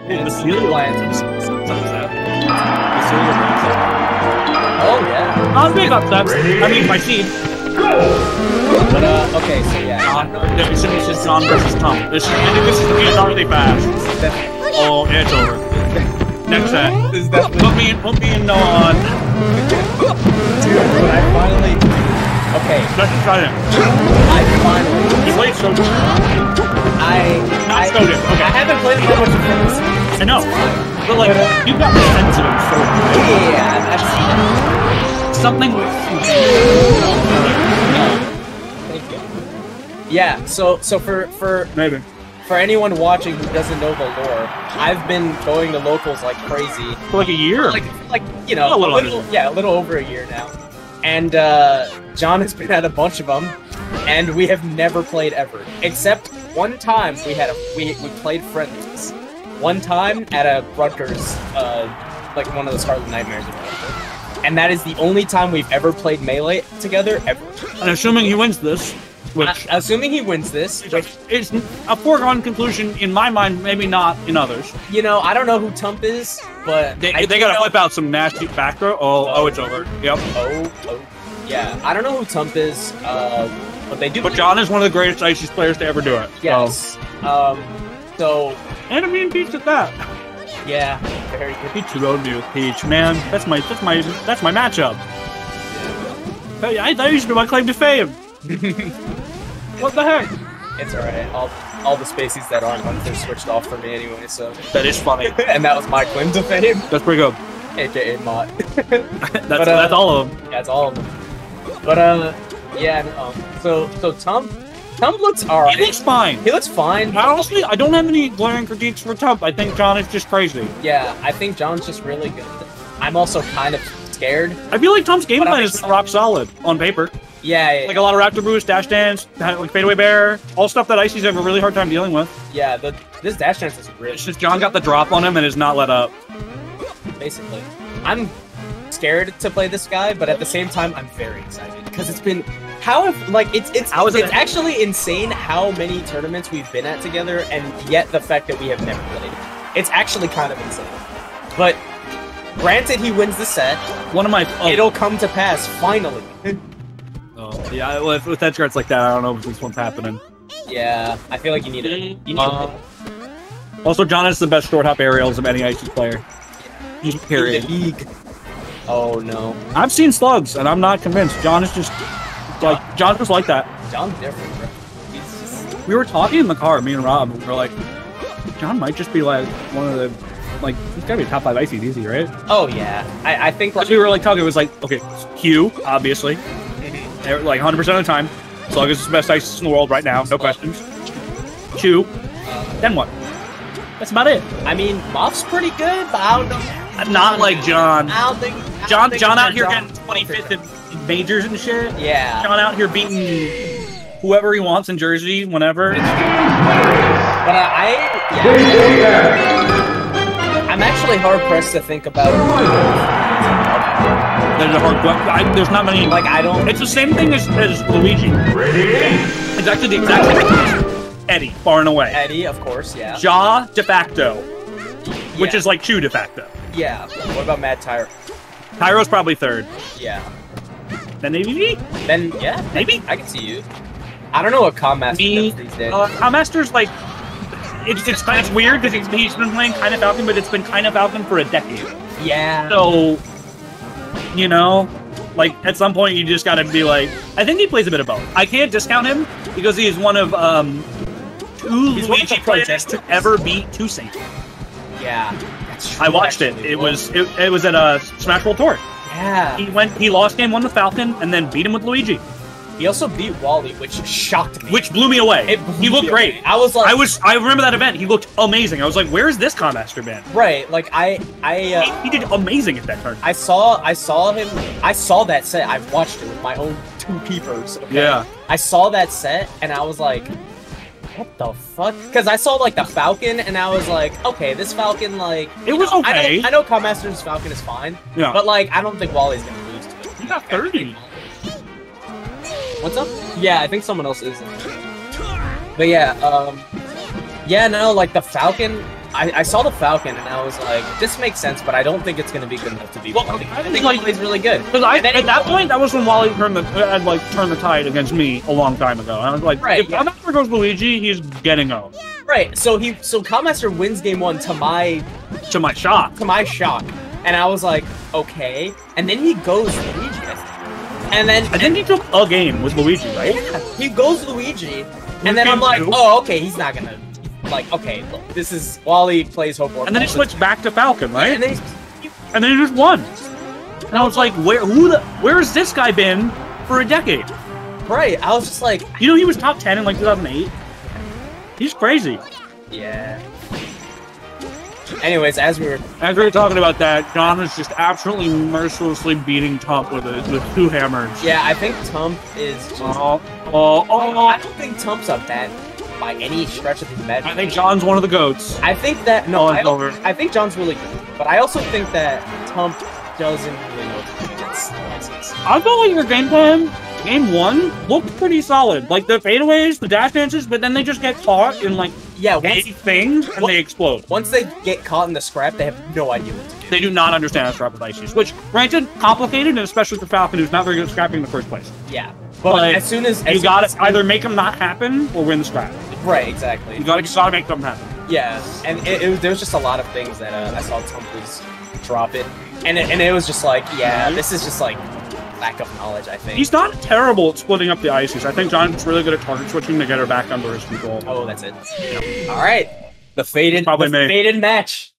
The Celia Lions. Oh yeah. Not big upsets. I mean, my seed. But okay, so yeah. It's just John versus Tump. I think this is gonna be really fast. Oh, it's over. Next set. Put me in Noah on. Dude, when I finally. Okay. Let's try him. I finally. He played so good. I haven't played that much of this. I know. But like, you got the sense of him so good. Yeah, I've seen it. Something with Thank you. Yeah, so for maybe. For anyone watching who doesn't know the lore, I've been going to locals like crazy. For like a year? Like you know, a little over a year now. And John has been at a bunch of them, and we have never played ever. Except one time we played friendlies. One time at a Rutgers, like one of the Scarlet Nightmares or whatever. And that is the only time we've ever played Melee together, ever. And assuming he wins this, which... assuming he wins this, which... It's a foregone conclusion in my mind, maybe not in others. You know, I don't know who Tump is, but... They gotta flip out some nasty back throw. Oh, it's over. Yep. Oh. Yeah, I don't know who Tump is, but they do... But John is one of the greatest Icies players to ever do it. Yes. So... And I mean, Peach at that. Yeah, very good. Peach rode me with Peach, man. That's my matchup. Yeah. I used to be my claim to fame. What the heck? It's alright. All the spacies that aren't hunters are switched off for me anyway, so... That is funny. And that was my claim to fame. That's pretty good. AKA Mott. That's all of them. Yeah, it's all of them. But, yeah, so Tump looks alright. He looks fine. He looks fine. Honestly, I don't have any glaring critiques for Tump. I think John is just crazy. Yeah, I think John's just really good. I'm also kind of scared. I feel like Tump's game plan is rock solid on paper. Yeah. Like a lot of Raptor Boost, Dash Dance, like Fadeaway Bear, all stuff that Icies have a really hard time dealing with. Yeah, this Dash Dance is really... It's just John got the drop on him and is not let up. Basically. I'm scared to play this guy, but at the same time, I'm very excited. Because it's been... It's actually insane how many tournaments we've been at together, and yet the fact that we have never played. It's actually kind of insane. But, granted he wins the set, it'll come to pass, finally. Yeah, with edge guards like that, I don't know if this one's happening. Yeah, I feel like you need it. Also, John is the best short hop aerials of any Icies player. Period. In the league. Oh no. I've seen slugs, and I'm not convinced. John is just John's just like that. John's different, bro. He's just... We were talking in the car, me and Rob, and we were like, John might just be like one of the he's gotta be a top 5 Icies easy, right? Oh yeah. I think we were like talking, it was like, okay, Q, obviously. Like 100% of the time. Slug is the best Icies in the world right now, no questions. Q. Then what? That's about it. I mean, Moff's pretty good, but I don't know. Not like John. I don't think John out here getting 25th in majors and shit. Yeah. John out here beating whoever he wants in Jersey, whenever. But I'm actually hard pressed to think about. There's not many. Like I don't. It's the same thing as Luigi. Ready? It's actually the exact same thing. Eddie, far and away. Eddie, of course, yeah. Ja de facto, which is like Chu de facto. Yeah. What about Mad Tyro? Tyro's probably third. Yeah. Then maybe. Then yeah, maybe I can see you. I don't know what Commaster does these days. Commaster's like, it's kind of weird because he's been playing kind of Falcon, but it's been kind of Falcon for a decade. Yeah. So, you know, like at some point you just gotta be like, I think he plays a bit of both. I can't discount him because he is one of two Luigi players to ever beat two Saints. Yeah. That's true, I watched it. It was at a Smash World Tour. Yeah. He lost game 1 with Falcon and then beat him with Luigi. He also beat Wally, which shocked me. Which blew me away. He looked great. I was like, I remember that event. He looked amazing. I was like, where's this Commaster been? Right. Like he did amazing at that turn. I saw him. I saw that set. I watched it with my own 2 peepers. Okay? Yeah. I saw that set and I was like, what the fuck? Because I saw like the Falcon and I was like, okay, this Falcon like it was okay. I know Commaster's Falcon is fine. Yeah. But like I don't think Wally's gonna lose to it. He got 30. What's up? Yeah, I think someone else is in there. But yeah, yeah, no, like the Falcon, I saw the Falcon and I was like, this makes sense, but I don't think it's going to be good enough to be Wally. I think Wally's really good. Because at that point, that was when Wally turned the tide against me a long time ago. I was like, if Cowmaster goes Luigi, he's getting owned. Right. So Cowmaster wins game 1 to my shock. And I was like, okay. And then he goes Luigi, I think. And then he took a game with Luigi, right? Yeah. He goes Luigi. And then I'm like, oh, okay, he's not gonna, like, okay, look, this is, Wally plays Hope War. And then he switched back to Falcon, right? And then he just won. And I was like, where has this guy been for a decade? Right, I was just like... You know he was top 10 in, like, 2008? He's crazy. Yeah. Anyways, as we were talking about that, John is just absolutely mercilessly beating Tump with 2 hammers. Yeah, I think Tump is just... I don't think Tump's a bad by any stretch of the imagination. I think John's one of the GOATs. I think that... No, I think John's really good. But I also think that Tump doesn't really know what to do against Icies. I felt like your game plan, game 1, looked pretty solid. Like, the fadeaways, the dash dances, but then they just get caught in, like, things, and they explode. Once they get caught in the scrap, they have no idea what to do. They do not understand how to scrap with Icies, which, granted, complicated, and especially for Falcon, who's not very good at scrapping in the first place. Yeah. But as soon as you gotta either make them not happen, or win the scrap. Right, exactly. You gotta make them happen. Yeah, and there was just a lot of things that I saw Tump was dropping, and it was just like, yeah, this is just like lack of knowledge, I think. He's not terrible at splitting up the Icies. I think John's really good at target switching to get her back under his control. Oh, that's it. Yeah. All right, the faded match.